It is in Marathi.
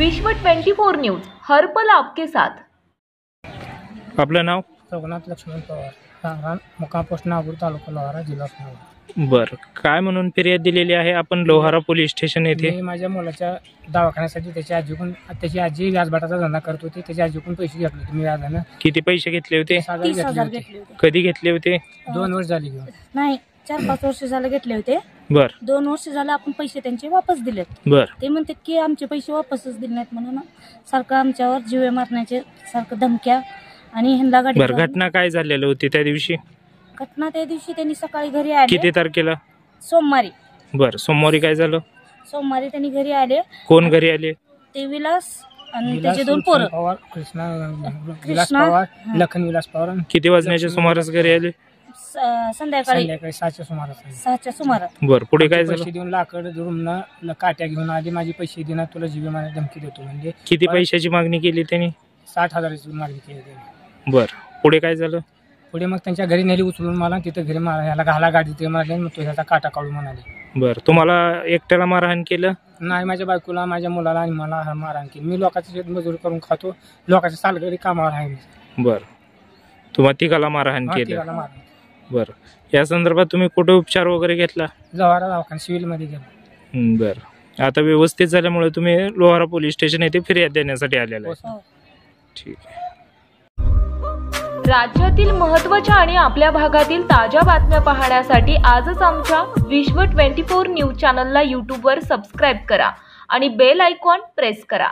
विश्व 24 न्यूज हर पल आपके साथ। आपलं नाव? रघुनाथ लक्ष्मण पवार, राहणार मुक्काम पोस्ट नागपूर, तालुका लोहारा, जिल्हा उस्मानाबाद। बर, काय म्हणून फिर्याद दिलेली आहे आपण लोहारा पोलीस स्टेशन येथे? मी माझ्या मुलाच्या दवाखान्यासाठी त्याची आजी व्याजबाटाचा धंदा करत होती, त्याची आजीकडून पैसे घेतले होते मी व्याजानं। किती पैसे घेतले होते? 30,000 घेतले होते। कधी घेतले होते? 2 वर्ष झाली घेऊन। नाही, 4-5 वर्ष झाले घेतले होते। बर, 2 वर्ष झाले आपण पैसे त्यांचे वापस दिलेत। बर, ते म्हणते की आमचे पैसे वापसच दिले नाहीत म्हणून सारखं आमच्यावर जीवे मारण्याचे सारखं धमक्या आणि ह्यांना गाडी। बर, घटना काय झालेली होती त्या दिवशी? घटना त्या दिवशी त्यांनी सकाळी घरी आले। किती तारखेला? सोमवारी। बर, सोमवारी काय झालं? सोमवारी त्यांनी घरी आले। कोण घरी आले? ते विलास आणि त्याचे 2 पोरं, पवार, कृष्णा विलास पवार, लखन विलास पवार। किती वाजण्याच्या सुमारास घरी आले? संध्याकाळी 6च्या सुमारास। 6च्या सुमारास। बर, पुढे काय झालं? पैसे देऊन लाकड धरून काट्या घेऊन आली, माझे पैसे देणार, तुला जीवे मारण्याची धमकी देतो म्हणजे। किती पैशाची मागणी केली त्यांनी? 60,000ची मागणी केली त्यांनी। बर, पुढे काय झालं? पुढे मग त्यांच्या घरी नेली उचलून, मला तिथं घरी मारा, ह्याला घाला गाडी ते म्हणाले, मग तो ह्याचा काटा काढू म्हणाले। बर, तुम्हाला एकट्याला मारहाण केलं? नाही, माझ्या बायकोला, माझ्या मुलाला आणि मला मारहाण केली। मी लोकांची शेतमजुरी करून खातो, लोकांच्या सालगडी कामावर आहे मी। बर, तुम्हाला तिघाला मारहाण केलं? तिघाला मारहाण। बर, या संदर्भात तुम्ही कुठे उपचार वगैरे घेतला? लोहारा दवाखाना सिव्हिल मध्ये गेलो। बर, आता व्यवस्थित झाल्यामुळे तुम्ही लोहारा पोलीस स्टेशन येथे फिर्याद देण्यासाठी आलेला आहे? हो। ठीक आहे। राज्यातील महत्त्वाच्या आणि आपल्या भागातील ताज्या बातम्या पाहण्यासाठी आजच आमच्या विश्व 24 न्यूज चॅनलला यूट्यूबवर सबस्क्राईब करा आणि बेल आयकॉन प्रेस करा।